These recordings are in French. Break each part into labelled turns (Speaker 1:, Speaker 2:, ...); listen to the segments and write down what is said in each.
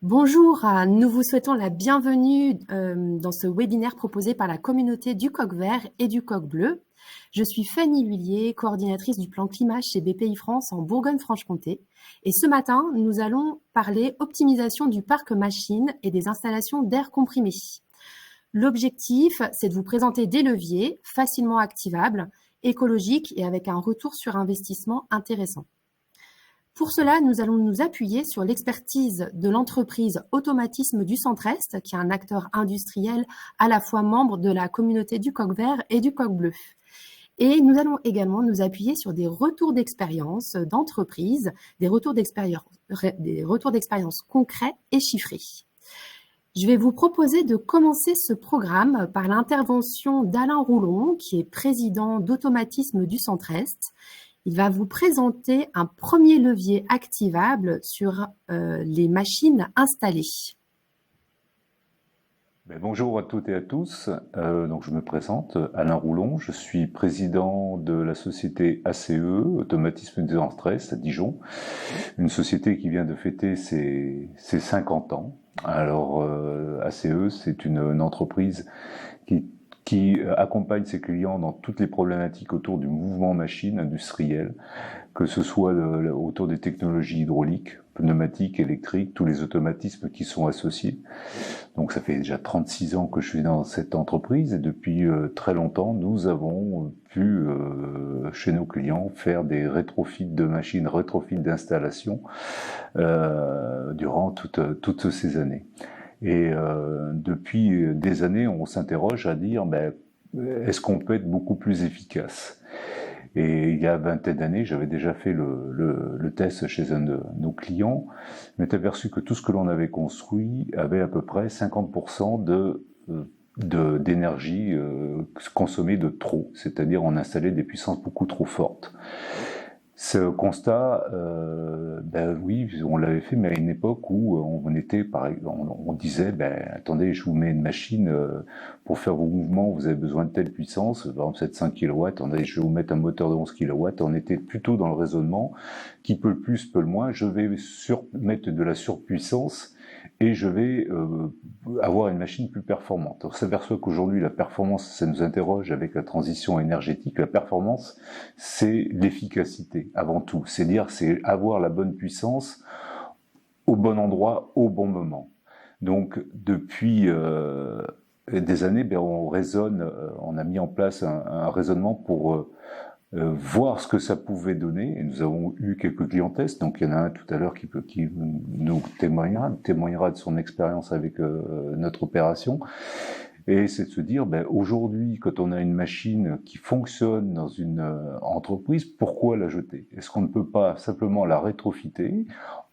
Speaker 1: Bonjour, nous vous souhaitons la bienvenue dans ce webinaire proposé par la communauté du Coq Vert et du Coq Bleu. Je suis Fanny Lhuillier, coordinatrice du plan climat chez BPI France en Bourgogne-Franche-Comté. Et ce matin, nous allons parler optimisation du parc machine et des installations d'air comprimé. L'objectif, c'est de vous présenter des leviers facilement activables, écologiques et avec un retour sur investissement intéressant. Pour cela, nous allons nous appuyer sur l'expertise de l'entreprise Automatisme du Centre-Est, qui est un acteur industriel à la fois membre de la communauté du Coq Vert et du Coq Bleu. Et nous allons également nous appuyer sur des retours d'expérience d'entreprise, des retours d'expérience concrets et chiffrés. Je vais vous proposer de commencer ce programme par l'intervention d'Alain Roulon, qui est président d'Automatisme du Centre-Est. Il va vous présenter un premier levier activable sur les machines installées.
Speaker 2: Bonjour à toutes et à tous. Donc je me présente, Alain Roulon. Je suis président de la société ACE, Automatisme du Centre-Est à Dijon, une société qui vient de fêter ses 50 ans. Alors ACE, c'est une entreprise qui accompagne ses clients dans toutes les problématiques autour du mouvement machine industriel, que ce soit autour des technologies hydrauliques, pneumatiques, électriques, tous les automatismes qui sont associés. Donc ça fait déjà 36 ans que je suis dans cette entreprise et depuis très longtemps, nous avons pu, chez nos clients, faire des rétrofits de machines, rétrofits d'installations durant toutes ces années. Et depuis des années, on s'interroge à dire, est-ce qu'on peut être beaucoup plus efficace ? Et il y a vingtaine d'années, j'avais déjà fait le test chez un de nos clients. Je m'étais aperçu que tout ce que l'on avait construit avait à peu près 50% d'énergie consommée de trop, c'est-à-dire on installait des puissances beaucoup trop fortes. Ce constat, oui, on l'avait fait, mais à une époque où on disait, attendez, je vous mets une machine pour faire vos mouvements, vous avez besoin de telle puissance, par exemple 700 kW, attendez, je vais vous mettre un moteur de 11 kW. On était plutôt dans le raisonnement, qui peut le plus, peut le moins, je vais mettre de la surpuissance et je vais avoir une machine plus performante. On s'aperçoit qu'aujourd'hui, la performance, ça nous interroge avec la transition énergétique. La performance, c'est l'efficacité avant tout. C'est avoir la bonne puissance au bon endroit, au bon moment. Donc, depuis des années, on a mis en place un raisonnement pour voir ce que ça pouvait donner, et nous avons eu quelques clients tests, donc il y en a un tout à l'heure qui nous témoignera de son expérience avec notre opération, et c'est de se dire, aujourd'hui, quand on a une machine qui fonctionne dans une entreprise, pourquoi la jeter ? Est-ce qu'on ne peut pas simplement la rétrofiter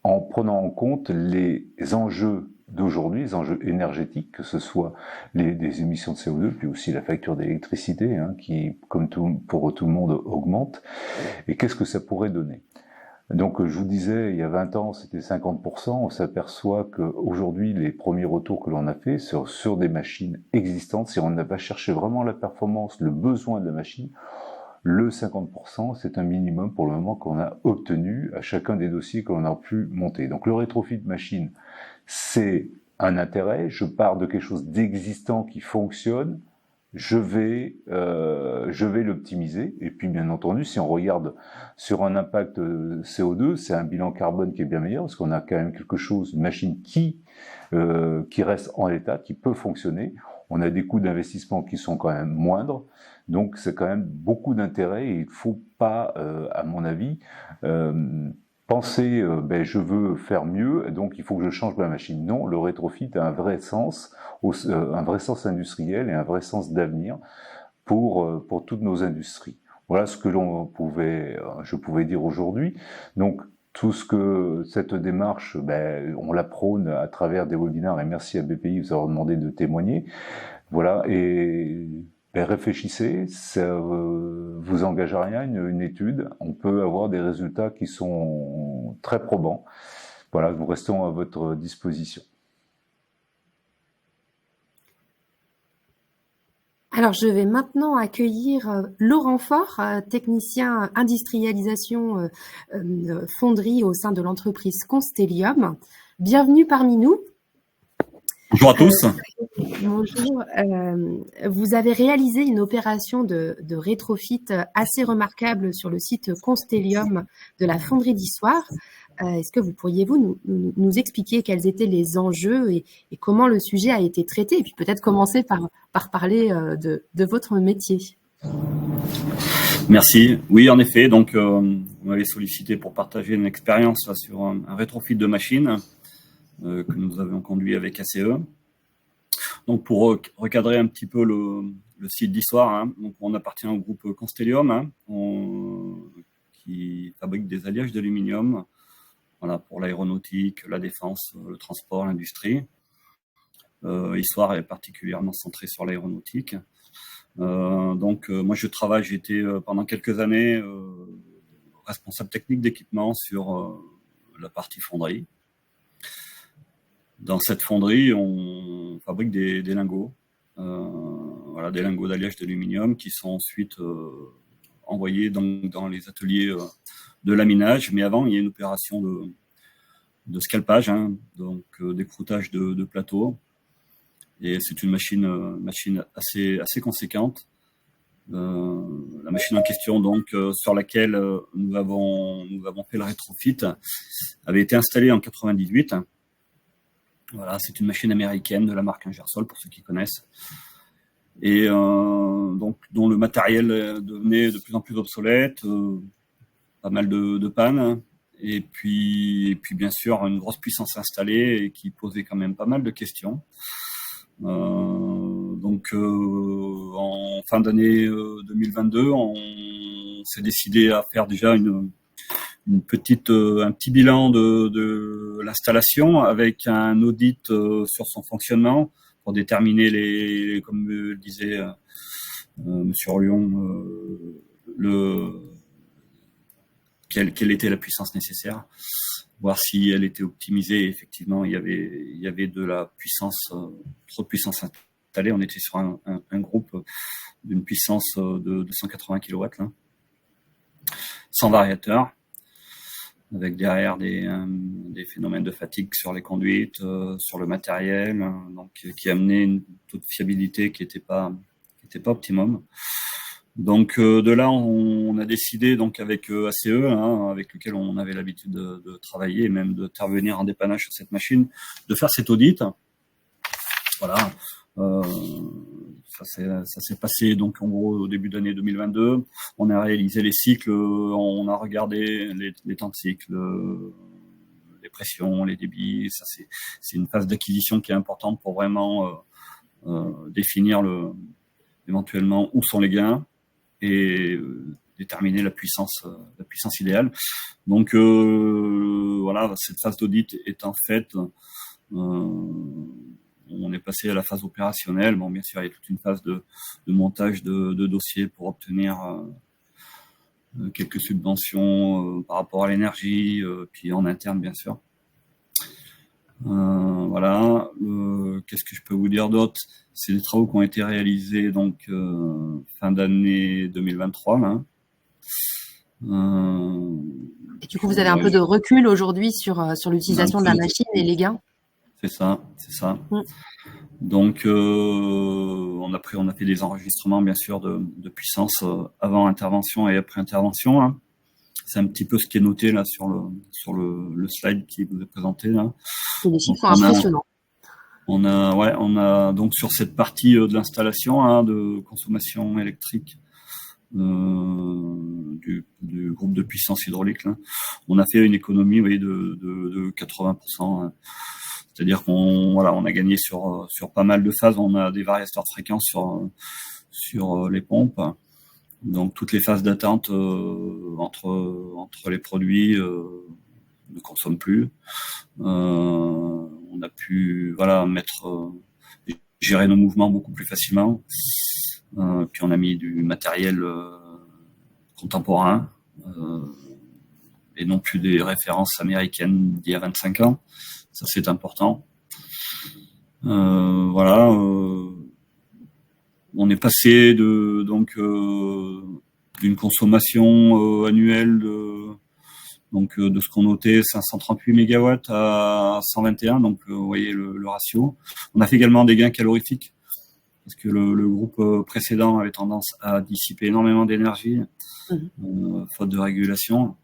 Speaker 2: en prenant en compte les enjeux d'aujourd'hui, les enjeux énergétiques, que ce soit des émissions de CO2, puis aussi la facture d'électricité, qui, pour tout le monde, augmente. Et qu'est-ce que ça pourrait donner ? Donc, je vous disais, il y a 20 ans, c'était 50%. On s'aperçoit qu'aujourd'hui, les premiers retours que l'on a fait sur des machines existantes, si on n'a pas cherché vraiment la performance, le besoin de la machine, le 50%, c'est un minimum pour le moment qu'on a obtenu à chacun des dossiers que l'on a pu monter. Donc, le rétrofit de machine, c'est un intérêt. Je pars de quelque chose d'existant qui fonctionne. Je vais l'optimiser. Et puis, bien entendu, si on regarde sur un impact CO2, c'est un bilan carbone qui est bien meilleur parce qu'on a quand même quelque chose, une machine qui reste en l'état, qui peut fonctionner. On a des coûts d'investissement qui sont quand même moindres. Donc, c'est quand même beaucoup d'intérêt et il ne faut pas, à mon avis, penser, je veux faire mieux, donc il faut que je change ma machine. Non, le rétrofit a un vrai sens industriel et un vrai sens d'avenir pour toutes nos industries. Voilà ce que je pouvais dire aujourd'hui. Donc, cette démarche, on la prône à travers des webinaires et merci à BPI de vous avoir demandé de témoigner. Voilà, et réfléchissez, ça vous engage à rien, une étude, on peut avoir des résultats qui sont très probants. Voilà, nous restons à votre disposition.
Speaker 1: Alors, je vais maintenant accueillir Laurent Faure, technicien industrialisation fonderie au sein de l'entreprise Constellium. Bienvenue parmi nous.
Speaker 3: Bonjour à tous.
Speaker 1: Bonjour. Vous avez réalisé une opération de rétrofit assez remarquable sur le site Constellium de la fonderie d'Issoire. Est-ce que vous pourriez-vous nous expliquer quels étaient les enjeux et comment le sujet a été traité? Et puis peut-être commencer par parler de votre métier.
Speaker 3: Merci. Oui, en effet. Donc, vous m'avez sollicité pour partager une expérience là, sur un rétrofit de machine que nous avions conduit avec ACE. Donc, pour recadrer un petit peu le site d'Issoire, hein, donc on appartient au groupe Constellium, hein, qui fabrique des alliages d'aluminium, voilà, pour l'aéronautique, la défense, le transport, l'industrie. Issoire est particulièrement centré sur l'aéronautique. Donc, moi, j'ai été pendant quelques années responsable technique d'équipement sur la partie fonderie. Dans cette fonderie, on fabrique des lingots, voilà, des lingots d'alliage d'aluminium qui sont ensuite envoyés dans les ateliers de laminage. Mais avant, il y a une opération de scalpage, hein, donc d'écroutage de plateaux. Et c'est une machine assez conséquente. La machine en question, donc, sur laquelle nous avons fait le rétrofit, avait été installée en 98. Voilà, c'est une machine américaine de la marque Ingersoll, pour ceux qui connaissent. Et donc, dont le matériel devenait de plus en plus obsolète, pas mal de pannes, et puis bien sûr une grosse puissance installée et qui posait quand même pas mal de questions. Donc en fin d'année 2022, on s'est décidé à faire déjà un petit bilan de l'installation avec un audit sur son fonctionnement pour déterminer comme le disait Monsieur Orlion, quelle était la puissance nécessaire, voir si elle était optimisée. Effectivement, il y avait de la puissance, trop de puissance installée. On était sur un groupe d'une puissance de 280 kW, là, sans variateur, avec derrière des phénomènes de fatigue sur les conduites, sur le matériel, donc qui amenait une taux de fiabilité qui était pas optimum. Donc de là, on a décidé donc avec ACE, hein, avec lequel on avait l'habitude de travailler et même d'intervenir en dépannage sur cette machine, de faire cet audit. Voilà, ça s'est passé donc en gros au début d'année 2022. On a réalisé les cycles, on a regardé les temps de cycle, les pressions, les débits. Ça c'est une phase d'acquisition qui est importante pour vraiment définir éventuellement où sont les gains et déterminer la puissance idéale. Donc voilà, cette phase d'audit étant faite, on est passé à la phase opérationnelle. Bon, bien sûr, il y a toute une phase de montage de dossiers pour obtenir quelques subventions par rapport à l'énergie, puis en interne, bien sûr. Voilà. Qu'est-ce que je peux vous dire d'autre? C'est des travaux qui ont été réalisés donc fin d'année 2023. Là.
Speaker 1: Et du coup, vous avez un peu de recul aujourd'hui sur l'utilisation de la machine et les gains?
Speaker 3: C'est ça. Donc, on a fait des enregistrements, bien sûr, de puissance avant intervention et après intervention. Hein. C'est un petit peu ce qui est noté là sur le slide qui vous est présenté là.
Speaker 1: C'est des chiffres impressionnants.
Speaker 3: On a donc sur cette partie de l'installation, hein, de consommation électrique du groupe de puissance hydraulique, là, on a fait une économie, de 80%. Hein. C'est-à-dire qu'on a gagné sur pas mal de phases. On a des variateurs de fréquence sur les pompes. Donc toutes les phases d'attente entre les produits ne consomment plus. On a pu gérer nos mouvements beaucoup plus facilement. Puis on a mis du matériel contemporain et non plus des références américaines d'il y a 25 ans. Ça c'est important. On est passé d'une consommation annuelle Donc, de ce qu'on notait, 538 MW à 121, donc vous voyez le ratio. On a fait également des gains calorifiques, parce que le groupe précédent avait tendance à dissiper énormément d'énergie, faute de régulation.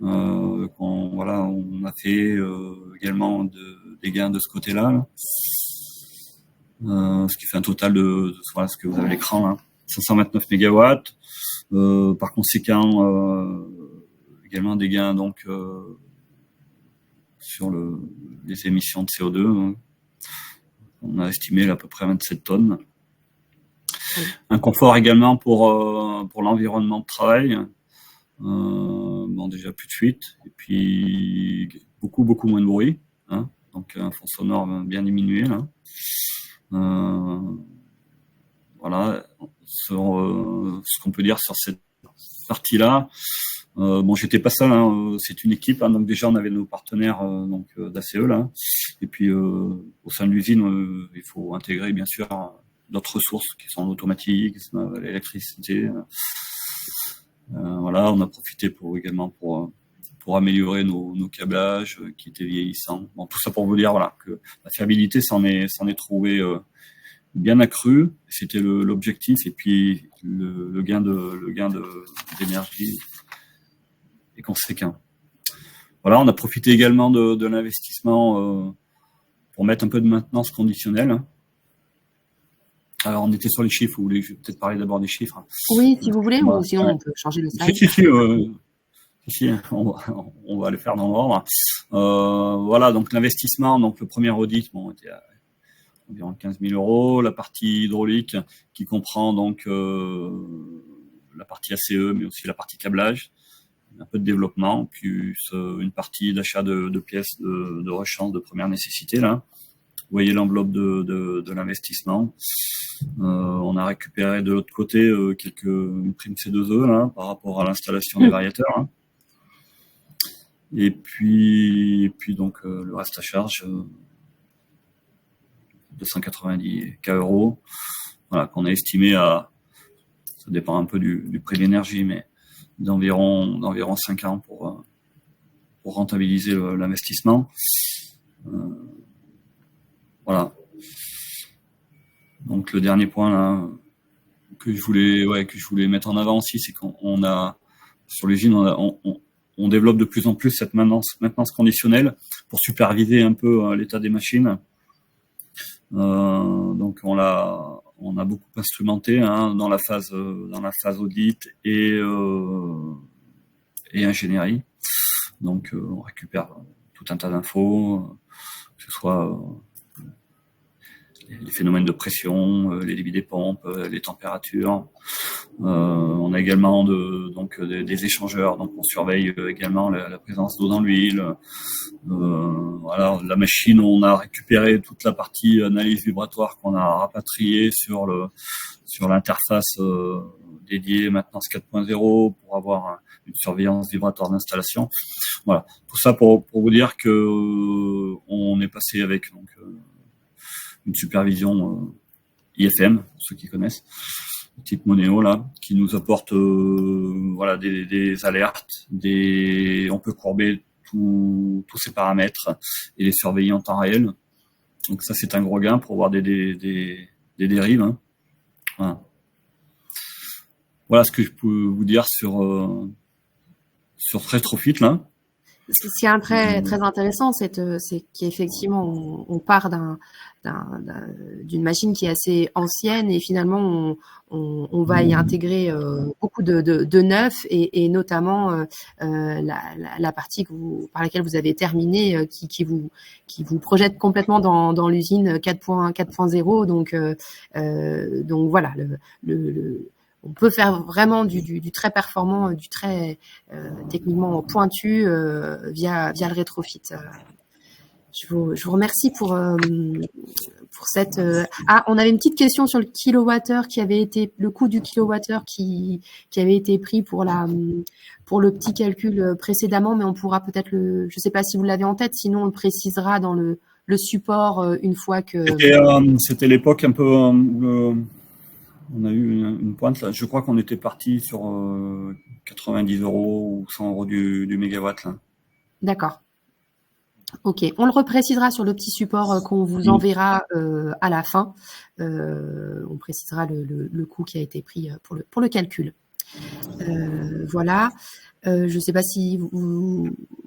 Speaker 3: On a fait également des gains de ce côté-là, là. Ce qui fait un total de voilà, ce que vous avez à l'écran, là, 529 MW. Par conséquent, également des gains donc sur les émissions de CO2. Hein. On a estimé à peu près 27 tonnes. Un confort également pour l'environnement de travail. Bon, déjà plus de fuite, et puis beaucoup moins de bruit, hein, donc un fond sonore bien diminué là. Voilà, ce qu'on peut dire sur cette partie-là. Bon, j'étais pas seul, hein, c'est une équipe, hein, donc déjà on avait nos partenaires d'ACE là, et puis au sein de l'usine, il faut intégrer bien sûr d'autres ressources qui sont l'automatique, l'électricité. Voilà, on a profité également pour améliorer nos câblages qui étaient vieillissants. Bon, tout ça pour vous dire voilà que la fiabilité s'en est trouvé bien accrue. C'était l'objectif, et puis le gain d'énergie est conséquent. Voilà, on a profité également de l'investissement pour mettre un peu de maintenance conditionnelle. Alors, on était sur les chiffres. Vous voulez peut-être parler d'abord des chiffres?
Speaker 1: Oui, si vous voulez, ou sinon on peut changer le slide.
Speaker 3: Si, on va le faire dans l'ordre. Voilà, donc l'investissement, donc le premier audit, était à environ 15 000 €. La partie hydraulique qui comprend donc la partie ACE, mais aussi la partie câblage, un peu de développement, puis une partie d'achat de pièces de rechange de première nécessité là. Vous voyez l'enveloppe de l'investissement. On a récupéré de l'autre côté une prime C2E là, par rapport à l'installation des variateurs. Hein. Et puis donc le reste à charge, 290 K €, voilà, qu'on a estimé à, ça dépend un peu du prix de l'énergie, mais d'environ 5 ans pour rentabiliser l'investissement. Voilà. Donc le dernier point là que je voulais mettre en avant aussi, c'est qu'on a sur l'usine on développe de plus en plus cette maintenance conditionnelle pour superviser un peu l'état des machines. Donc on a beaucoup instrumenté hein, dans la phase audit et ingénierie. Donc on récupère tout un tas d'infos, que ce soit les phénomènes de pression, les débits des pompes, les températures. On a également des échangeurs, donc on surveille également la présence d'eau dans l'huile. Voilà, la machine, on a récupéré toute la partie analyse vibratoire qu'on a rapatriée sur l'interface dédiée maintenance 4.0 pour avoir une surveillance vibratoire d'installation. Voilà, tout ça pour vous dire que on est passé avec une supervision IFM, pour ceux qui connaissent, type Moneo là, qui nous apporte des alertes, on peut courber tous ces paramètres et les surveiller en temps réel. Donc ça c'est un gros gain pour voir des dérives. Hein. Voilà ce que je peux vous dire sur Retrofit là.
Speaker 1: Ce qui est très très intéressant, c'est qu'effectivement on part d'une machine qui est assez ancienne et finalement on va y intégrer beaucoup de neuf et notamment la partie par laquelle vous avez terminé qui vous projette complètement dans l'usine 4.0. Donc voilà, on peut faire vraiment du très performant, du très techniquement pointu via le rétrofit. Je vous remercie pour cette. On avait une petite question sur le kilowattheure le coût du kilowattheure qui avait été pris pour le petit calcul précédemment, mais on pourra peut-être je sais pas si vous l'avez en tête, sinon on le précisera dans le support une fois que.
Speaker 3: C'était l'époque un peu. On a eu une pointe là. Je crois qu'on était parti sur 90 € ou 100 € du mégawatt là.
Speaker 1: D'accord. Ok, on le reprécisera sur le petit support qu'on vous enverra à la fin. On précisera le coût qui a été pris pour le calcul. Voilà. Je ne sais pas si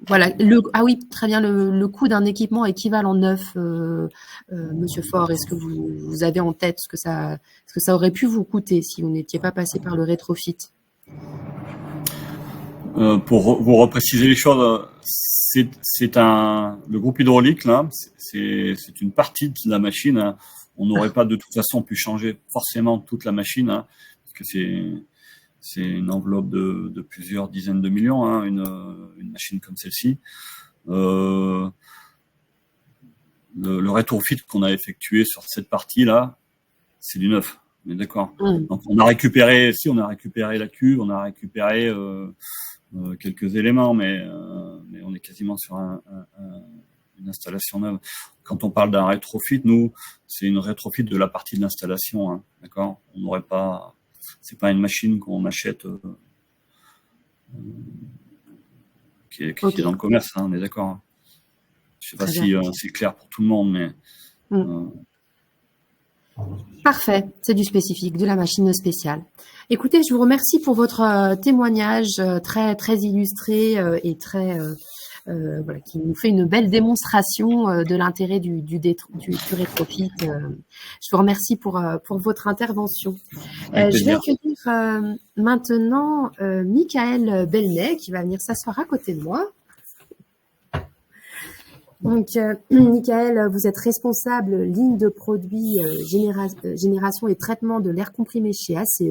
Speaker 1: voilà. Ah oui, très bien. Le coût d'un équipement équivalent neuf, Monsieur Faure, est-ce que vous avez en tête ce que ça aurait pu vous coûter si vous n'étiez pas passé par le rétrofit?
Speaker 3: Pour vous repréciser les choses, le groupe hydraulique là, c'est une partie de la machine. Hein. On n'aurait pas de toute façon pu changer forcément toute la machine, hein, parce que c'est une enveloppe de plusieurs dizaines de millions, hein, une machine comme celle-ci. Le rétrofit qu'on a effectué sur cette partie-là, c'est du neuf. On est d'accord. Donc on a récupéré la cuve, on a récupéré quelques éléments, mais on est quasiment sur une installation neuve. Quand on parle d'un rétrofit, nous, c'est une rétrofit de la partie de l'installation, hein, d'accord. On n'aurait pas, c'est pas une machine qu'on achète qui est dans le commerce, hein, on est d'accord. Hein. Je sais pas si c'est clair pour tout le monde, mais
Speaker 1: parfait, c'est du spécifique, de la machine spéciale. Écoutez, je vous remercie pour votre témoignage très très illustré et très voilà, qui nous fait une belle démonstration de l'intérêt du rétrofit. Je vous remercie pour votre intervention. Je vais accueillir maintenant Michael Belnet qui va venir s'asseoir à côté de moi. Donc, Michael, vous êtes responsable ligne de produits génération et traitement de l'air comprimé chez ACE.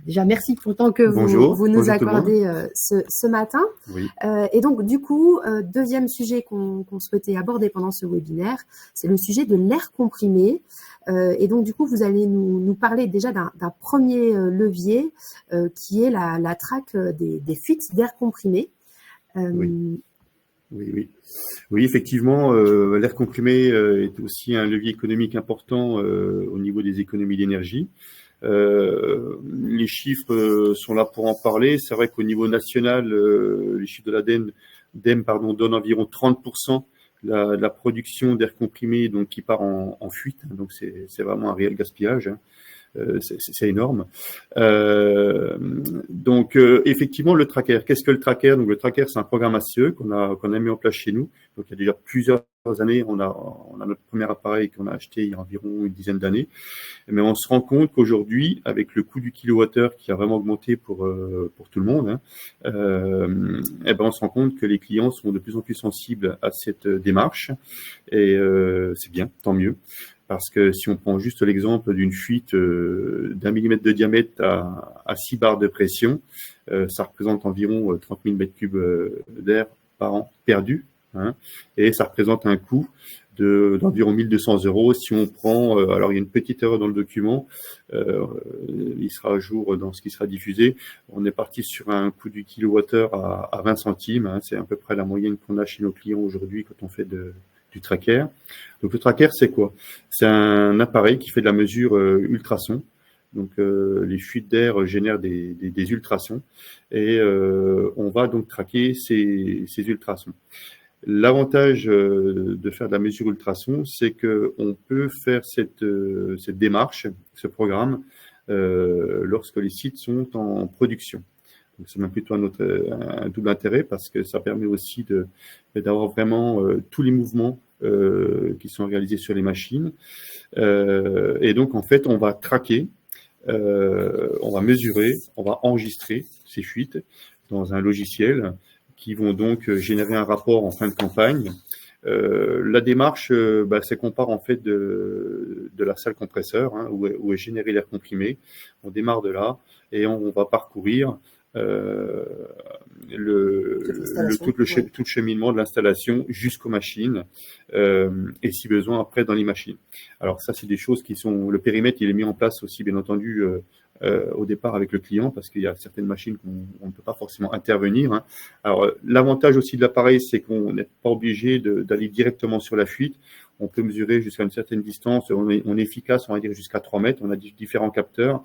Speaker 1: Déjà, merci pour le temps que vous nous accordez ce matin.
Speaker 4: Oui.
Speaker 1: Et donc, du coup, deuxième sujet qu'on souhaitait aborder pendant ce webinaire, c'est le sujet de l'air comprimé. Et donc, du coup, vous allez nous parler déjà d'un premier levier qui est la traque des fuites d'air comprimé.
Speaker 4: Oui, effectivement, l'air comprimé est aussi un levier économique important au niveau des économies d'énergie. Les chiffres sont là pour en parler. C'est vrai qu'au niveau national, les chiffres de l'ADEME donnent environ 30% de la production d'air comprimé donc qui part en fuite. Donc c'est vraiment un réel gaspillage. Hein. C'est énorme. Donc effectivement, le tracker. Qu'est-ce que le tracker? Donc le tracker, c'est un programme ACE qu'on a mis en place chez nous. Donc il y a déjà plusieurs années, on a notre premier appareil qu'on a acheté il y a environ une dizaine d'années. Mais on se rend compte qu'aujourd'hui, avec le coût du kilowattheure qui a vraiment augmenté pour tout le monde, hein, on se rend compte que les clients sont de plus en plus sensibles à cette démarche. Et c'est bien, tant mieux. Parce que si on prend juste l'exemple d'une fuite d'1 millimètre de diamètre à 6 bars de pression, ça représente environ 30 000 mètres cubes d'air par an perdus. Hein, et ça représente un coût d'environ 1 200 €. Si on prend, alors il y a une petite erreur dans le document, il sera à jour dans ce qui sera diffusé. On est parti sur un coût du kilowattheure à 20 centimes. Hein, c'est à peu près la moyenne qu'on a chez nos clients aujourd'hui quand on fait du tracker. Donc le tracker, c'est quoi? C'est un appareil qui fait de la mesure ultrasons. Donc les fuites d'air génèrent des ultrasons et on va donc traquer ces ultrasons. L'avantage de faire de la mesure ultrasons, c'est qu'on peut faire cette démarche, ce programme, lorsque les sites sont en production. Donc c'est même plutôt un double intérêt parce que ça permet aussi d'avoir vraiment tous les mouvements qui sont réalisés sur les machines. Et donc en fait, on va traquer, on va mesurer, on va enregistrer ces fuites dans un logiciel qui vont donc générer un rapport en fin de campagne. La démarche, c'est qu'on part en fait de la salle compresseur, hein, où est généré l'air comprimé. On démarre de là et on va parcourir tout le cheminement de l'installation jusqu'aux machines et si besoin après dans les machines. Alors ça, c'est des choses qui sont... Le périmètre, il est mis en place aussi, bien entendu, au départ avec le client, parce qu'il y a certaines machines qu'on ne peut pas forcément intervenir, hein. Alors, l'avantage aussi de l'appareil, c'est qu'on n'est pas obligé d'aller directement sur la fuite. On peut mesurer jusqu'à une certaine distance. On est efficace, on va dire jusqu'à 3 mètres. On a différents capteurs.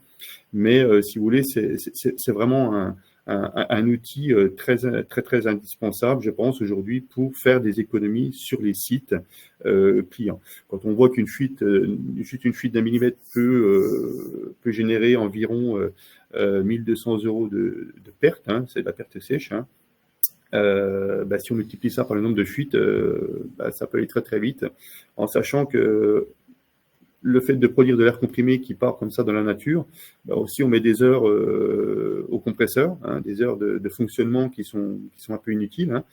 Speaker 4: Mais si vous voulez, c'est vraiment un outil très indispensable, je pense, aujourd'hui, pour faire des économies sur les sites clients. Quand on voit qu'une fuite d'un millimètre peut générer environ 1200 € de perte, hein, c'est de la perte sèche, hein. Si on multiplie ça par le nombre de fuites, ça peut aller très très vite, en sachant que le fait de produire de l'air comprimé qui part comme ça dans la nature, aussi on met des heures au compresseur, hein, des heures de fonctionnement qui sont un peu inutiles, hein,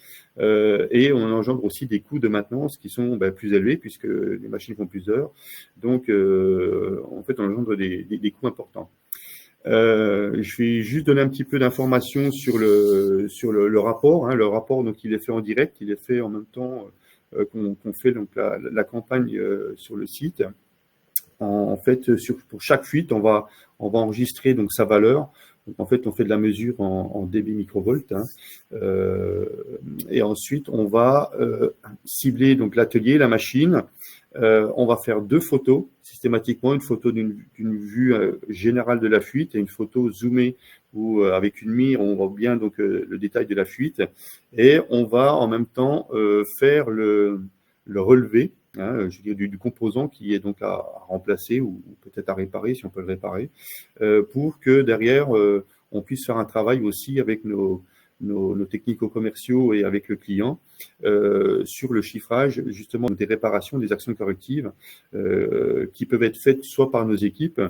Speaker 4: et on engendre aussi des coûts de maintenance qui sont plus élevés puisque les machines font plus d'heures. Donc en fait on engendre des coûts importants. Je vais juste donner un petit peu d'informations sur le rapport, hein. Le rapport, donc, il est fait en direct, il est fait en même temps qu'on fait donc la campagne sur le site. En fait, pour chaque fuite, on va enregistrer donc sa valeur. Donc, en fait, on fait de la mesure en dB microvolts, hein. Et ensuite, on va cibler donc l'atelier, la machine. On va faire 2 photos systématiquement, une photo d'une vue générale de la fuite et une photo zoomée où avec une mire on voit bien donc le détail de la fuite, et on va en même temps faire le relevé, hein, je veux dire, du composant qui est donc à remplacer ou peut-être à réparer si on peut le réparer, pour que derrière on puisse faire un travail aussi avec nos technico-commerciaux et avec le client sur le chiffrage justement des réparations, des actions correctives qui peuvent être faites soit par nos équipes,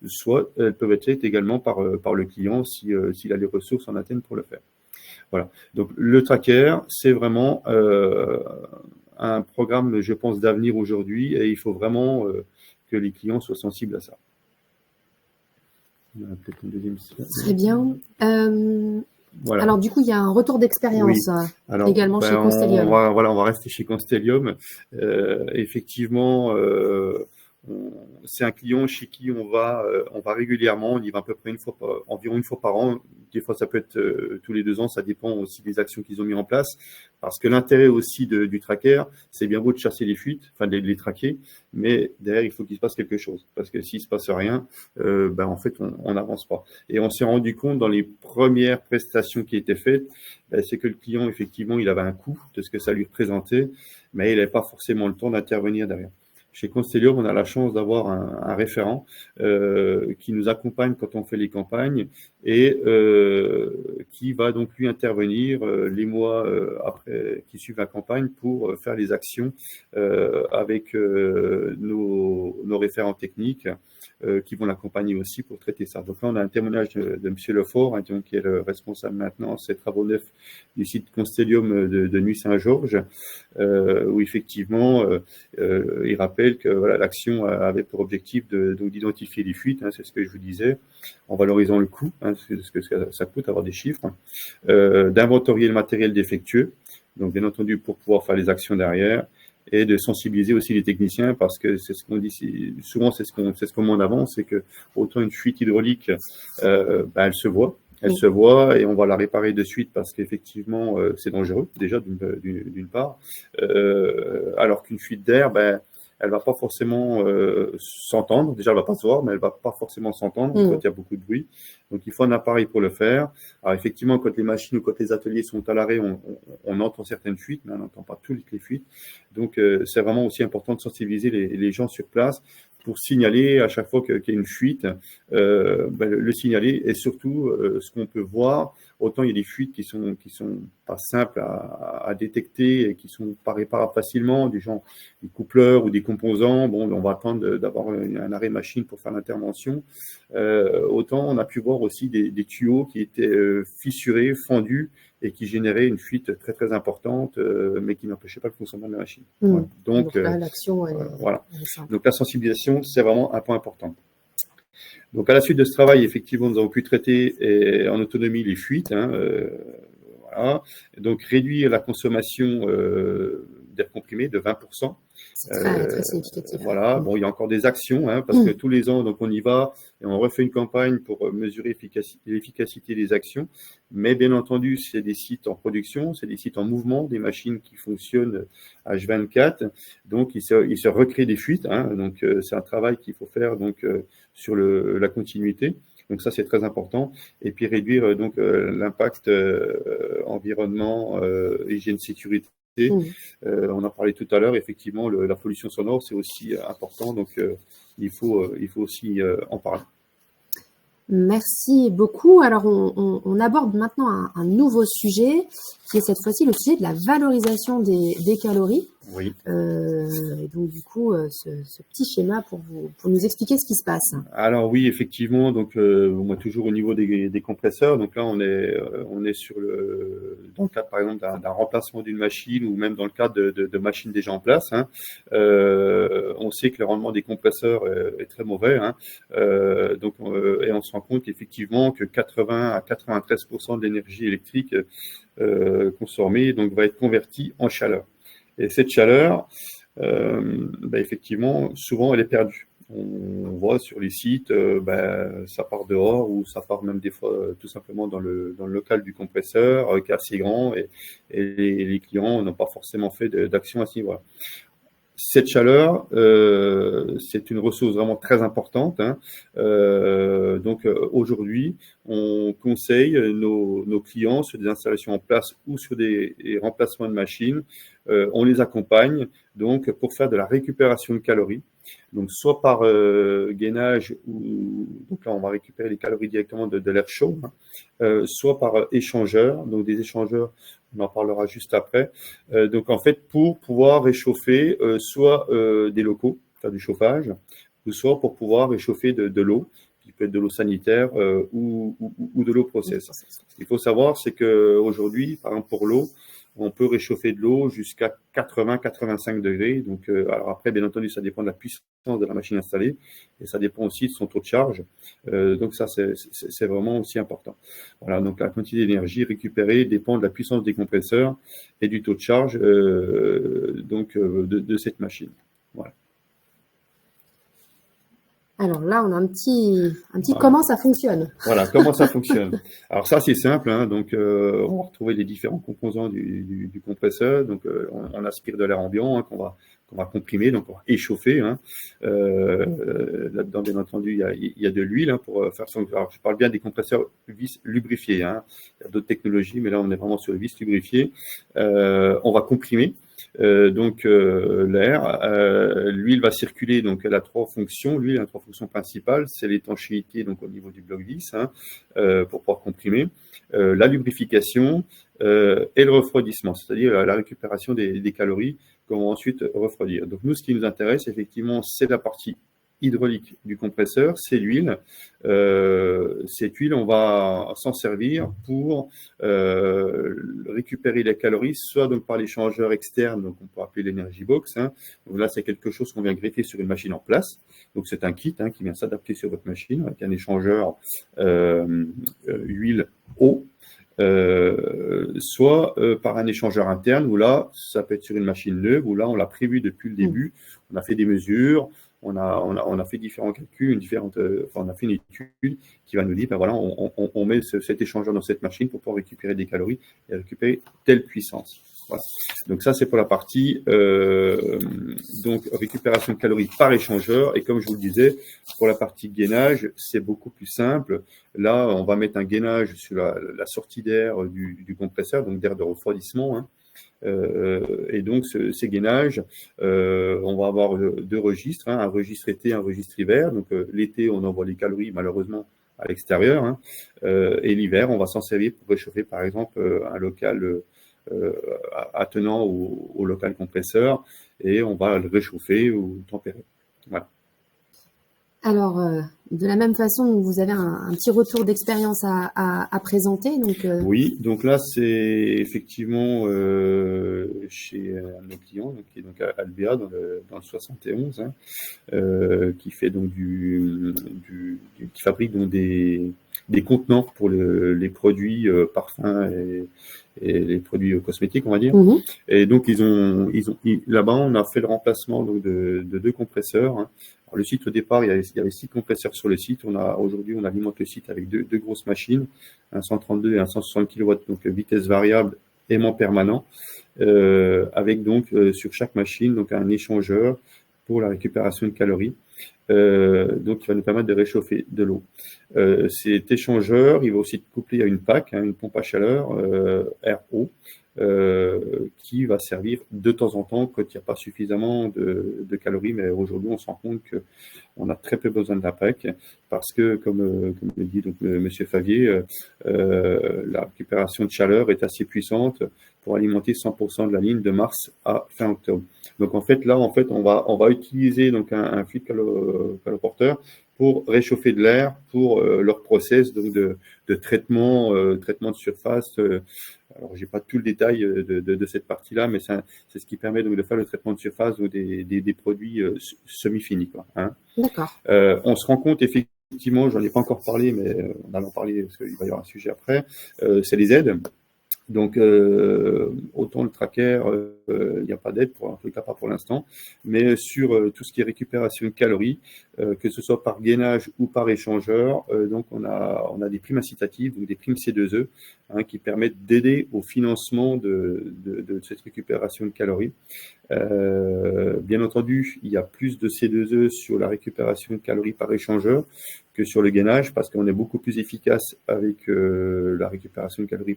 Speaker 4: soit elles peuvent être faites également par le client s'il a les ressources en interne pour le faire. Voilà. Donc le tracker, c'est vraiment un programme, je pense, d'avenir aujourd'hui, et il faut vraiment que les clients soient sensibles à ça. On a peut-être une deuxième slide.
Speaker 1: Très bien.
Speaker 4: Voilà.
Speaker 1: Alors, du coup, il y a un retour d'expérience également chez Constellium.
Speaker 4: On va rester chez Constellium. Effectivement, c'est un client chez qui on va régulièrement, on y va à peu près environ une fois par an. Des fois, ça peut être tous les 2 ans, ça dépend aussi des actions qu'ils ont mis en place. Parce que l'intérêt aussi du tracker, c'est bien beau de chasser les fuites, enfin de les traquer, mais derrière, il faut qu'il se passe quelque chose. Parce que s'il se passe rien, en fait, on n'avance pas. Et on s'est rendu compte dans les premières prestations qui étaient faites, c'est que le client, effectivement, il avait un coût de ce que ça lui représentait, mais il n'avait pas forcément le temps d'intervenir derrière. Chez Constellium, on a la chance d'avoir un référent qui nous accompagne quand on fait les campagnes et qui va donc lui intervenir les mois après qui suivent la campagne pour faire les actions avec nos référents techniques qui vont l'accompagner aussi pour traiter ça. Donc là, on a un témoignage de M. Lefort, hein, qui est le responsable maintenance et travaux neufs du site Constellium de Nuit-Saint-Georges, où effectivement, il rappelle que voilà, l'action avait pour objectif d'identifier les fuites, hein, c'est ce que je vous disais, en valorisant le coût, hein, ce que ça coûte, avoir des chiffres, d'inventorier le matériel défectueux, donc bien entendu pour pouvoir faire les actions derrière, et de sensibiliser aussi les techniciens, parce que c'est ce qu'on dit souvent, c'est ce qu'on met en avant, c'est que autant une fuite hydraulique, elle se voit. Elle se voit et on va la réparer de suite parce qu'effectivement, c'est dangereux, déjà, d'une part. Alors qu'une fuite d'air, elle va pas forcément s'entendre. Déjà, elle va pas se voir, mais elle va pas forcément s'entendre quand il y a beaucoup de bruit. Donc, il faut un appareil pour le faire. Alors, effectivement, quand les machines ou quand les ateliers sont à l'arrêt, on entend certaines fuites, mais on n'entend pas toutes les fuites. Donc, c'est vraiment aussi important de sensibiliser les gens sur place pour signaler à chaque fois qu'il y a une fuite, le signaler, et surtout ce qu'on peut voir. Autant il y a des fuites qui sont pas simples à détecter et qui sont pas réparables facilement, des coupleurs ou des composants. Bon, on va attendre d'avoir un arrêt machine pour faire l'intervention. Autant on a pu voir aussi des tuyaux qui étaient fissurés, fendus et qui généraient une fuite très très importante, mais qui n'empêchait pas le fonctionnement de la machine. Voilà. Donc là, l'action, voilà. Donc la sensibilisation, c'est vraiment un point important. Donc, à la suite de ce travail, effectivement, nous avons pu traiter en autonomie les fuites. Hein, voilà. Donc, réduire la consommation d'air comprimé de 20%.
Speaker 1: C'est très significatif.
Speaker 4: Voilà. Bon, il y a encore des actions, parce que tous les ans, donc on y va et on refait une campagne pour mesurer l'efficacité des actions. Mais bien entendu, c'est des sites en production, c'est des sites en mouvement, des machines qui fonctionnent H24. Donc, il se recrée des fuites. Donc, c'est un travail qu'il faut faire donc sur la continuité. Donc ça, c'est très important. Et puis réduire donc l'impact environnement, hygiène, sécurité. On en parlait tout à l'heure. Effectivement, la pollution sonore, c'est aussi important. Donc il faut aussi en parler.
Speaker 1: Merci beaucoup. Alors, on aborde maintenant un nouveau sujet, qui est cette fois-ci le sujet de la valorisation des calories.
Speaker 4: Oui.
Speaker 1: Et donc, du coup, ce petit schéma pour nous expliquer ce qui se passe.
Speaker 4: Alors oui, effectivement. Donc, moi, toujours au niveau des compresseurs. Donc là, on est dans le cadre, par exemple, d'un remplacement d'une machine ou même dans le cadre de machines déjà en place. On sait que le rendement des compresseurs est très mauvais. Donc, et on se rend compte effectivement que 80 à 93% de l'énergie électrique consommée donc va être convertie en chaleur. Et cette chaleur, effectivement, souvent elle est perdue. On voit sur les sites, ça part dehors ou ça part même des fois tout simplement dans le local du compresseur qui est assez grand et les clients n'ont pas forcément fait d'action à ce niveau-là. Cette chaleur, c'est une ressource vraiment très importante. Donc aujourd'hui, on conseille nos clients sur des installations en place ou sur des remplacements de machines. On les accompagne donc pour faire de la récupération de calories. Donc soit par gainage, donc là on va récupérer les calories directement de l'air chaud, soit par échangeur, donc des échangeurs. On en parlera juste après. Donc, en fait, pour pouvoir réchauffer soit des locaux, faire du chauffage, ou soit pour pouvoir réchauffer de l'eau, qui peut être de l'eau sanitaire ou de l'eau process. Ce qu'il faut savoir, c'est qu'aujourd'hui, par exemple, pour l'eau, on peut réchauffer de l'eau jusqu'à 80-85 degrés. Donc, alors après, bien entendu, ça dépend de la puissance de la machine installée et ça dépend aussi de son taux de charge. Donc, ça, c'est vraiment aussi important. Voilà, donc la quantité d'énergie récupérée dépend de la puissance des compresseurs et du taux de charge de cette machine. Voilà.
Speaker 1: Alors là, on a un petit comment ça fonctionne.
Speaker 4: Voilà, comment ça fonctionne. Alors ça, c'est simple. Donc, on va retrouver les différents composants du compresseur. Donc, on aspire de l'air ambiant qu'on va comprimer, donc on va échauffer. Là-dedans, bien entendu, il y a de l'huile pour faire son. Alors, je parle bien des compresseurs vis lubrifiés. Il y a d'autres technologies, mais là, on est vraiment sur le vis lubrifié. On va comprimer. L'air, l'huile va circuler, donc elle a trois fonctions. L'huile a trois fonctions principales, c'est l'étanchéité donc au niveau du bloc vis pour pouvoir comprimer, la lubrification et le refroidissement, c'est-à-dire la récupération des calories qu'on va ensuite refroidir. Donc nous, ce qui nous intéresse effectivement, c'est la partie hydraulique du compresseur, c'est l'huile. Cette huile, on va s'en servir pour récupérer les calories, soit donc par l'échangeur externe, donc on peut appeler l'energy box. Donc là, c'est quelque chose qu'on vient greffer sur une machine en place. Donc c'est un kit qui vient s'adapter sur votre machine avec un échangeur huile eau. Soit par un échangeur interne où là, ça peut être sur une machine neuve où là, on l'a prévu depuis le début. On a fait des mesures. On a fait différents calculs, on a fait une étude qui va nous dire, voilà, on met cet échangeur dans cette machine pour pouvoir récupérer des calories et récupérer telle puissance. Voilà. Donc ça, c'est pour la partie donc récupération de calories par échangeur. Et comme je vous le disais, pour la partie gainage, c'est beaucoup plus simple. Là, on va mettre un gainage sur la sortie d'air du compresseur, donc d'air de refroidissement. Et donc, ces gainages, on va avoir deux registres, un registre été, un registre hiver. Donc, l'été, on envoie les calories, malheureusement, à l'extérieur. Et l'hiver, on va s'en servir pour réchauffer, par exemple, un local attenant au local compresseur et on va le réchauffer ou tempérer. Voilà.
Speaker 1: Alors, de la même façon, vous avez un petit retour d'expérience à présenter. Donc,
Speaker 4: Oui, donc là, c'est effectivement chez un de nos clients, qui est donc à Albéa dans le 71, qui fait donc qui fabrique donc des contenants pour les produits parfums les produits cosmétiques, on va dire.
Speaker 1: Mhm.
Speaker 4: Et donc, là-bas, on a fait le remplacement donc, de 2 compresseurs. Hein. Alors, le site, au départ, il y avait 6 compresseurs sur le site. Aujourd'hui, on alimente le site avec deux grosses machines, un 132 et un 160 kW, donc vitesse variable, aimant permanent, avec donc sur chaque machine donc un échangeur pour la récupération de calories. Donc, il va nous permettre de réchauffer de l'eau. Cet échangeur, il va aussi être couplé à une PAC, hein, une pompe à chaleur RO, qui va servir de temps en temps quand il n'y a pas suffisamment de calories. Mais aujourd'hui, on se rend compte qu'on a très peu besoin de la PAC parce que, comme le dit donc Monsieur Favier, la récupération de chaleur est assez puissante pour alimenter 100% de la ligne de mars à fin octobre. Donc en fait, là, on va utiliser donc un fluide caloporteur pour réchauffer de l'air pour leur process donc de traitement de surface. Alors j'ai pas tout le détail de cette partie-là, mais c'est ce qui permet donc de faire le traitement de surface ou des produits semi-finis, quoi, hein.
Speaker 1: D'accord.
Speaker 4: On se rend compte effectivement, j'en ai pas encore parlé, mais on en parler parce qu'il va y avoir un sujet après. C'est les aides. Donc, autant le tracker, il n'y a pas d'aide, en tout cas pas pour l'instant, mais sur tout ce qui est récupération de calories, que ce soit par gainage ou par échangeur, donc on a des primes incitatives, donc des primes C2E, hein, qui permettent d'aider au financement de cette récupération de calories. Bien entendu, il y a plus de C2E sur la récupération de calories par échangeur que sur le gainage, parce qu'on est beaucoup plus efficace avec la récupération de calories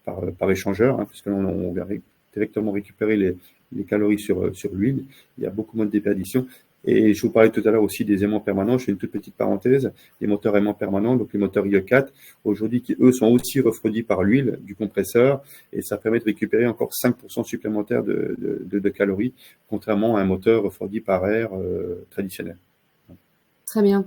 Speaker 4: par échangeur, hein, puisque on vient directement récupérer les calories sur l'huile. Il y a beaucoup moins de déperdition. Et je vous parlais tout à l'heure aussi des aimants permanents. Je fais une toute petite parenthèse. Les moteurs aimants permanents, donc les moteurs IE4, aujourd'hui, qui eux sont aussi refroidis par l'huile du compresseur, et ça permet de récupérer encore 5% supplémentaires de calories, contrairement à un moteur refroidi par air traditionnel.
Speaker 1: Très bien.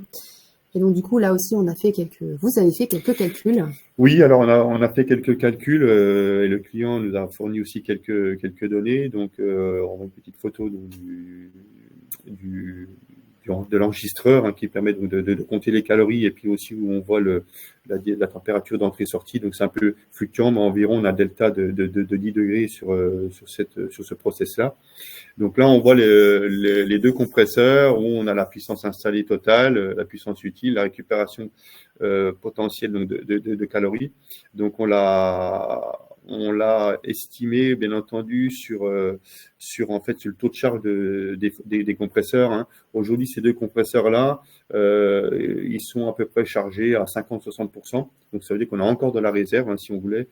Speaker 1: Et donc, du coup, là aussi, vous avez fait quelques calculs.
Speaker 4: Oui, alors on a fait quelques calculs et le client nous a fourni aussi quelques données. Donc, on voit une petite photo donc, de l'enregistreur, hein, qui permet donc de compter les calories, et puis aussi où on voit la température d'entrée-sortie. Donc c'est un peu fluctuant, mais environ on a un delta de 10 degrés sur ce process-là. Donc là, on voit les 2 compresseurs où on a la puissance installée totale, la puissance utile, la récupération potentielle donc de calories. Donc on l'a estimé, bien entendu, sur en fait sur le taux de charge des compresseurs, hein. Aujourd'hui, ces 2 compresseurs-là, ils sont à peu près chargés à 50-60%. Donc ça veut dire qu'on a encore de la réserve, hein, si on voulait,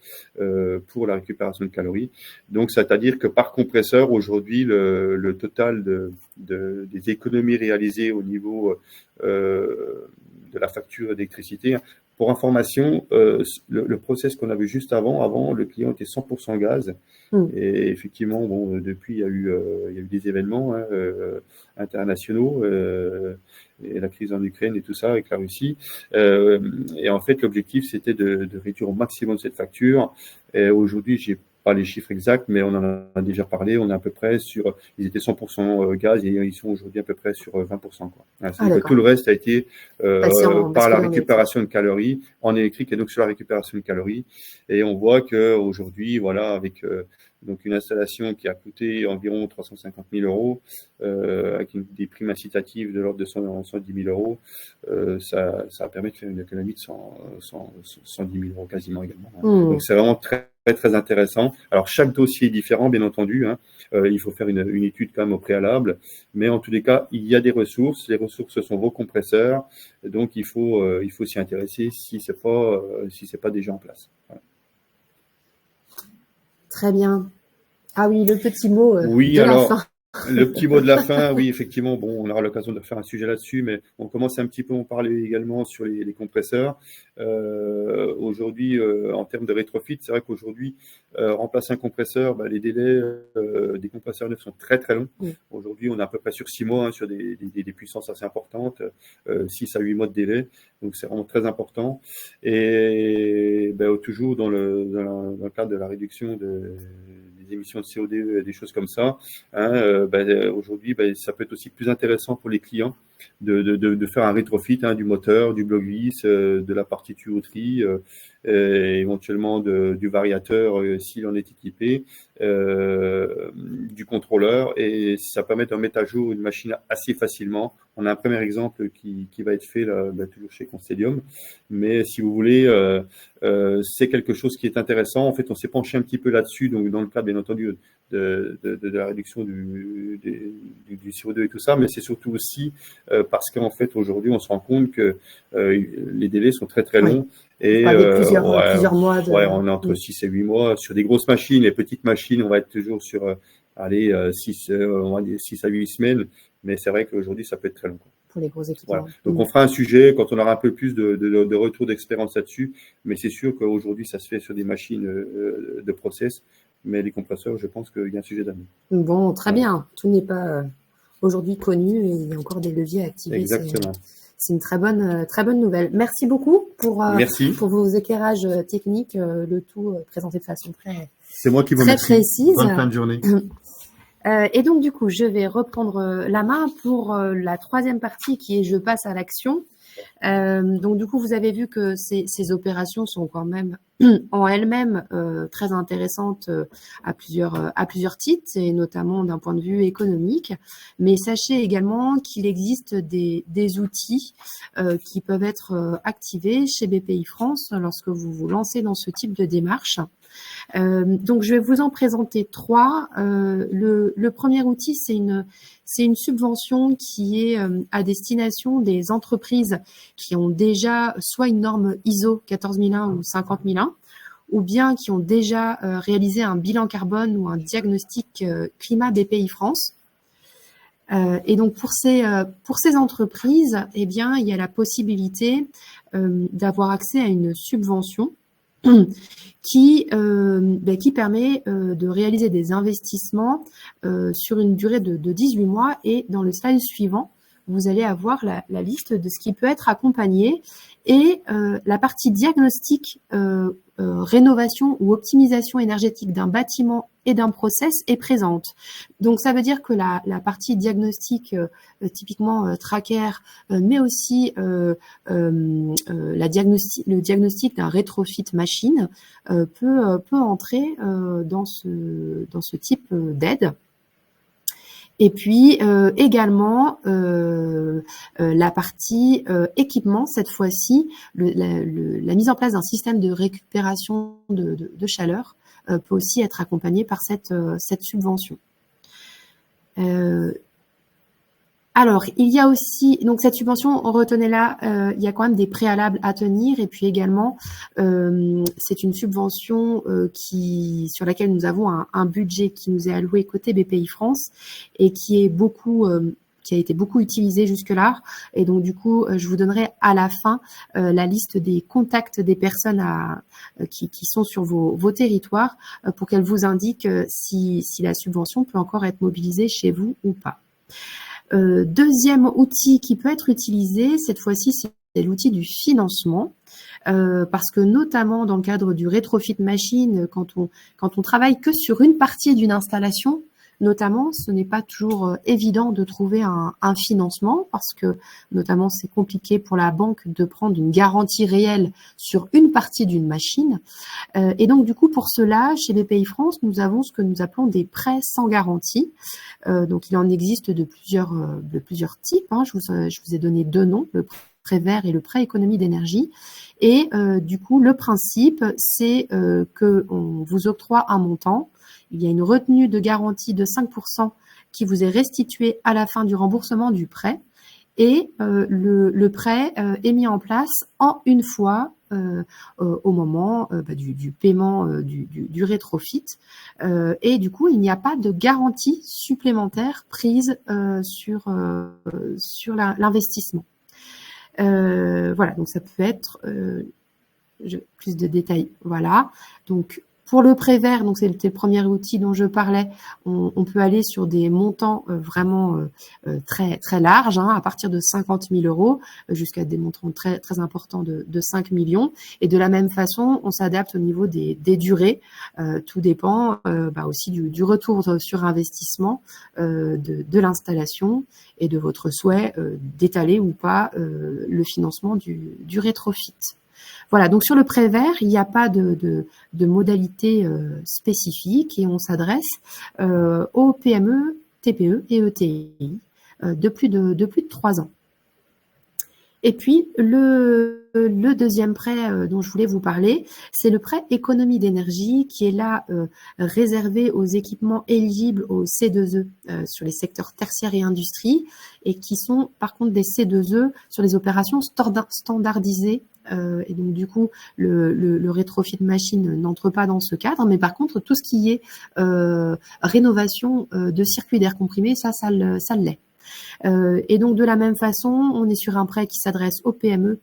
Speaker 4: pour la récupération de calories. Donc c'est-à-dire que par compresseur, aujourd'hui, le total des économies réalisées au niveau de la facture d'électricité. Pour information, le process qu'on avait juste avant, le client était 100% gaz. Et effectivement, bon, depuis, il y a eu des événements, hein, internationaux, et la crise en Ukraine et tout ça avec la Russie. Et en fait, l'objectif, c'était de réduire au maximum cette facture. Et aujourd'hui, j'ai pas les chiffres exacts, mais on en a déjà parlé. On est à peu près ils étaient 100% gaz et ils sont aujourd'hui à peu près sur 20%, quoi. C'est-à-dire que tout le reste a été par la récupération de calories en électrique et donc sur la récupération de calories. Et on voit que aujourd'hui, voilà, avec donc une installation qui a coûté environ 350 000 euros, avec des primes incitatives de l'ordre de 110 000 euros, ça permet de faire une économie de 110 000 euros quasiment également. Donc c'est vraiment très très intéressant. Alors chaque dossier est différent, bien entendu, hein. Il faut faire une étude quand même au préalable, mais en tous les cas, il y a des ressources. Les ressources, ce sont vos compresseurs, donc il faut s'y intéresser si c'est pas déjà en place. Voilà.
Speaker 1: Très bien. Ah oui, le petit mot
Speaker 4: oui,
Speaker 1: de
Speaker 4: alors,
Speaker 1: la fin.
Speaker 4: Le petit mot de la fin, oui, effectivement, bon, on aura l'occasion de faire un sujet là-dessus, mais on commence un petit peu à en parler également sur les compresseurs. Aujourd'hui, en termes de rétrofit, c'est vrai qu'aujourd'hui, remplacer un compresseur, les délais des compresseurs neufs sont très très longs. Aujourd'hui, on est à peu près sur 6 mois, hein, sur des puissances assez importantes, 6 à 8 mois de délai, donc c'est vraiment très important. Et toujours dans le cadre de la réduction des émissions de CO2, des choses comme ça, hein, aujourd'hui, ça peut être aussi plus intéressant pour les clients de faire un rétrofit du moteur, du bloc-vis, de la partie tuyauterie, éventuellement du variateur s'il en est équipé, du contrôleur, et ça permet de mettre à jour une machine assez facilement. On a un premier exemple qui va être fait là, toujours chez Constellium, mais si vous voulez, c'est quelque chose qui est intéressant. En fait, on s'est penché un petit peu là-dessus, donc dans le cadre bien entendu de la réduction du CO2 et tout ça, mais c'est surtout aussi parce qu'en fait aujourd'hui on se rend compte que les délais sont très très longs.
Speaker 1: Et plusieurs mois.
Speaker 4: On est entre 6 et 8 mois sur des grosses machines. Les petites machines, on va être toujours sur 6 à 8 semaines, mais c'est vrai qu'aujourd'hui ça peut être très long.
Speaker 1: Pour les gros équipements.
Speaker 4: Voilà. Donc on fera un sujet quand on aura un peu plus de retour d'expérience là-dessus, mais c'est sûr qu'aujourd'hui ça se fait sur des machines de process, mais les compresseurs, je pense qu'il y a un sujet d'avenir.
Speaker 1: Bon, très bien. Tout n'est pas aujourd'hui connu et il y a encore des leviers à activer.
Speaker 4: Exactement.
Speaker 1: C'est une très bonne nouvelle. Merci beaucoup pour vos éclairages techniques, le tout présenté de façon
Speaker 4: C'est moi qui vous remercie.
Speaker 1: Précise.
Speaker 4: Bonne fin de journée.
Speaker 1: Et donc, du coup, je vais reprendre la main pour la troisième partie qui est « Je passe à l'action ». Donc, du coup, vous avez vu que ces opérations sont quand même en elles-mêmes très intéressantes à plusieurs titres, et notamment d'un point de vue économique. Mais sachez également qu'il existe des outils qui peuvent être activés chez BPI France lorsque vous vous lancez dans ce type de démarche. Donc, je vais vous en présenter trois. Le premier outil, c'est une subvention qui est à destination des entreprises qui ont déjà soit une norme ISO 14001 ou 50001, ou bien qui ont déjà réalisé un bilan carbone ou un diagnostic climat BPI France. Et donc pour ces entreprises, eh bien, il y a la possibilité d'avoir accès à une subvention qui permet de réaliser des investissements sur une durée de 18 mois. Et dans le slide suivant, vous allez avoir la liste de ce qui peut être accompagné, et la partie diagnostic, rénovation ou optimisation énergétique d'un bâtiment et d'un process est présente. Donc ça veut dire que la partie diagnostic, typiquement tracker, mais aussi le diagnostic d'un retrofit machine peut entrer dans ce type d'aide. Et puis également la partie équipement, cette fois-ci, la mise en place d'un système de récupération de chaleur peut aussi être accompagnée par cette subvention. Alors, il y a aussi, donc cette subvention, retenez-la, il y a quand même des préalables à tenir, et puis également, c'est une subvention sur laquelle nous avons un budget qui nous est alloué côté BPI France et qui a été beaucoup utilisé jusque-là. Et donc, du coup, je vous donnerai à la fin la liste des contacts des personnes qui sont sur vos territoires pour qu'elles vous indiquent si la subvention peut encore être mobilisée chez vous ou pas. Deuxième outil qui peut être utilisé, cette fois-ci, c'est l'outil du financement, parce que notamment dans le cadre du rétrofit machine, quand on travaille que sur une partie d'une installation, notamment, ce n'est pas toujours évident de trouver un financement, parce que notamment c'est compliqué pour la banque de prendre une garantie réelle sur une partie d'une machine. Et donc du coup, pour cela, chez BPI France, nous avons ce que nous appelons des prêts sans garantie. Donc il en existe de plusieurs types. Je vous ai donné deux noms, le prêt vert et le prêt économie d'énergie. Et du coup, le principe, c'est qu'on vous octroie un montant. Il y a une retenue de garantie de 5% qui vous est restituée à la fin du remboursement du prêt. Et le prêt est mis en place en une fois au moment du paiement du rétrofit. Et du coup, il n'y a pas de garantie supplémentaire prise sur l'investissement. Voilà, donc ça peut être plus de détails. Voilà, donc Pour le prêt vert, donc c'était le premier outil dont je parlais, on peut aller sur des montants vraiment très très larges, hein, à partir de 50 000 euros jusqu'à des montants très très importants de 5 millions. Et de la même façon, on s'adapte au niveau des durées. Tout dépend aussi du retour sur investissement de l'installation et de votre souhait d'étaler ou pas le financement du rétrofit. Voilà, donc sur le prêt vert, il n'y a pas de modalité spécifique et on s'adresse aux PME, TPE et ETI de plus de 3 ans. Et puis, le deuxième prêt dont je voulais vous parler, c'est le prêt économie d'énergie qui est là réservé aux équipements éligibles au C2E sur les secteurs tertiaires et industrie et qui sont par contre des C2E sur les opérations standardisées. Et donc, du coup, le rétrofit machine n'entre pas dans ce cadre, mais par contre, tout ce qui est rénovation de circuits d'air comprimé, ça l'est. Et donc, de la même façon, on est sur un prêt qui s'adresse aux PME,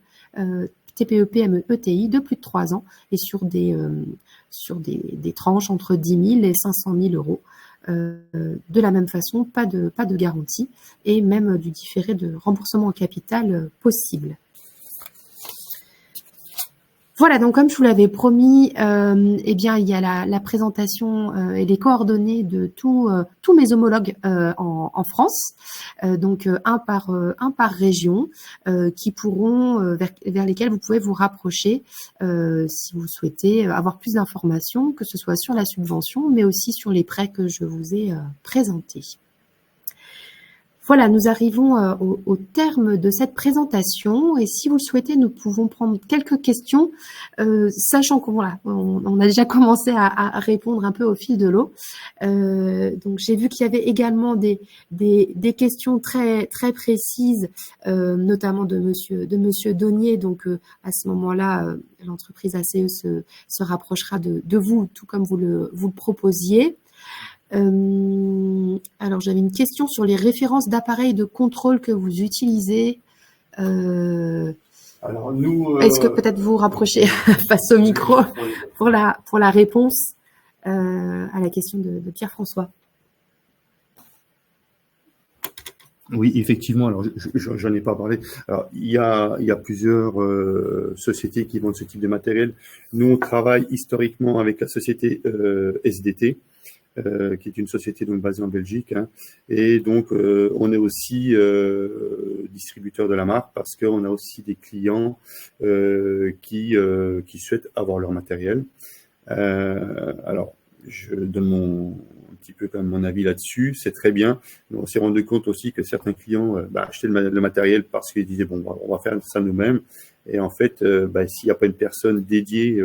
Speaker 1: TPE, PME, ETI de plus de 3 ans et sur des tranches entre 10 000 et 500 000 euros. De la même façon, pas de garantie et même du différé de remboursement au capital possible. Voilà, donc comme je vous l'avais promis, eh bien il y a la présentation et les coordonnées de tous mes homologues en France, donc un par région, qui pourront vers lesquels vous pouvez vous rapprocher si vous souhaitez avoir plus d'informations, que ce soit sur la subvention, mais aussi sur les prêts que je vous ai présentés. Voilà, nous arrivons au terme de cette présentation et si vous le souhaitez, nous pouvons prendre quelques questions, sachant qu'on on a déjà commencé à répondre un peu au fil de l'eau. Donc, j'ai vu qu'il y avait également des questions très très précises, notamment de Monsieur Donnier. Donc, à ce moment-là, l'entreprise ACE se rapprochera de vous, tout comme vous le proposiez. Alors, j'avais une question sur les références d'appareils de contrôle que vous utilisez.
Speaker 4: Alors, nous,
Speaker 1: est-ce que peut-être vous rapprochez face au micro pour la réponse à la question de Pierre-François?
Speaker 4: Oui, effectivement. Alors, j'en ai pas parlé. Alors, il y a plusieurs sociétés qui vendent ce type de matériel. Nous, on travaille historiquement avec la société SDT. Qui est une société donc basée en Belgique, hein, et donc on est aussi distributeur de la marque parce qu'on a aussi des clients qui souhaitent avoir leur matériel. Alors, je donne un petit peu quand même mon avis là-dessus, c'est très bien. Mais on s'est rendu compte aussi que certains clients achetaient le matériel parce qu'ils disaient bon, on va faire ça nous-mêmes. Et en fait, s'il n'y a pas une personne dédiée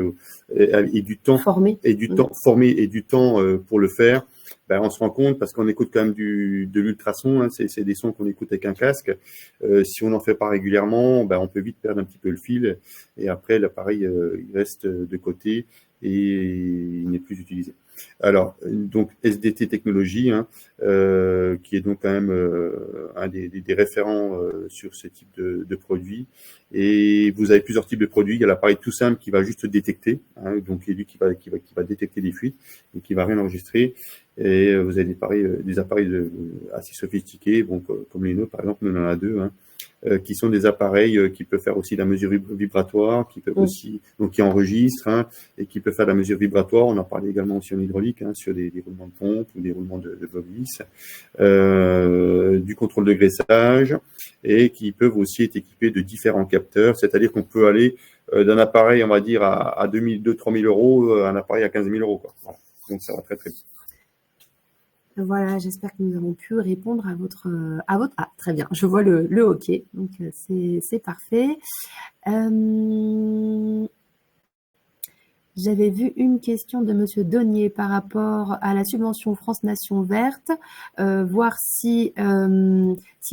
Speaker 4: et du temps
Speaker 1: formé
Speaker 4: et du temps formé et du temps pour le faire, on se rend compte parce qu'on écoute quand même de l'ultrason, hein, c'est des sons qu'on écoute avec un casque. Si on n'en fait pas régulièrement, on peut vite perdre un petit peu le fil et après l'appareil il reste de côté et il n'est plus utilisé. Alors, donc SDT Technologies, hein, qui est donc quand même un des référents sur ce type de produit. Et vous avez plusieurs types de produits. Il y a l'appareil tout simple qui va juste détecter, hein, donc lui qui va détecter des fuites et qui va rien enregistrer. Et vous avez des appareils assez sophistiqués, bon, comme les nôtres par exemple, nous on en a 2, hein, qui sont des appareils qui peuvent faire aussi la mesure vibratoire, qui peuvent aussi, donc qui enregistrent, hein, et qui peuvent faire la mesure vibratoire. On en parlait également aussi en hydraulique, hein, sur des roulements de pompe ou des roulements de bovis, du contrôle de graissage, et qui peuvent aussi être équipés de différents capteurs, c'est-à-dire qu'on peut aller d'un appareil, on va dire, à 2-3 000 euros, un appareil à 15 000 euros, quoi. Voilà. Donc ça va très très vite.
Speaker 1: Voilà, j'espère que nous avons pu répondre à votre. Ah, très bien, je vois le OK, donc c'est parfait. J'avais vu une question de Monsieur Donnier par rapport à la subvention France Nation Verte, voir s'il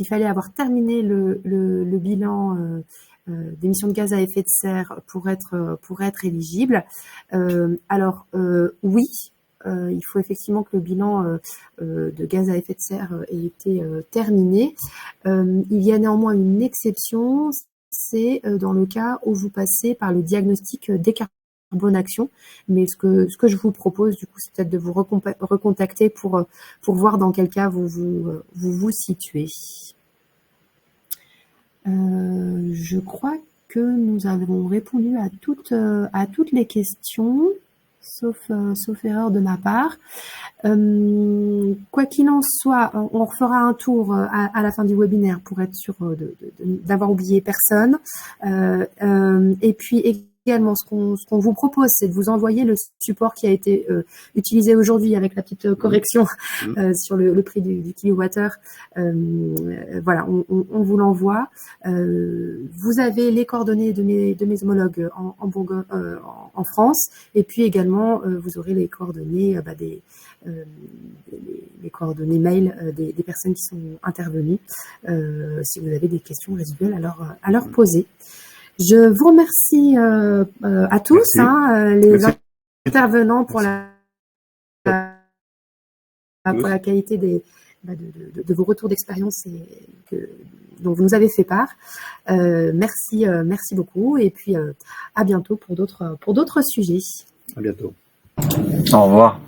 Speaker 1: fallait avoir terminé le bilan d'émissions de gaz à effet de serre pour être éligible. Alors oui. Il faut effectivement que le bilan de gaz à effet de serre ait été terminé. Il y a néanmoins une exception, c'est dans le cas où vous passez par le diagnostic décarboné. bonne action. Mais ce que je vous propose, du coup, c'est peut-être de vous recontacter pour voir dans quel cas vous situez. Je crois que nous avons répondu à toutes les questions, sauf erreur de ma part. Quoi qu'il en soit, on refera un tour à la fin du webinaire pour être sûr d'avoir oublié personne. Et puis également, ce qu'on vous propose, c'est de vous envoyer le support qui a été utilisé aujourd'hui avec la petite correction sur le prix du kilowattheure. Voilà, on vous l'envoie. Vous avez les coordonnées de mes homologues en Bourgogne, en France, et puis également vous aurez les coordonnées les coordonnées mail des personnes qui sont intervenues, si vous avez des questions résiduelles à leur poser. Je vous remercie à tous, les intervenants pour la qualité de vos retours d'expérience dont vous nous avez fait part. Merci beaucoup, et puis à bientôt pour d'autres sujets.
Speaker 4: À bientôt.
Speaker 3: Au revoir.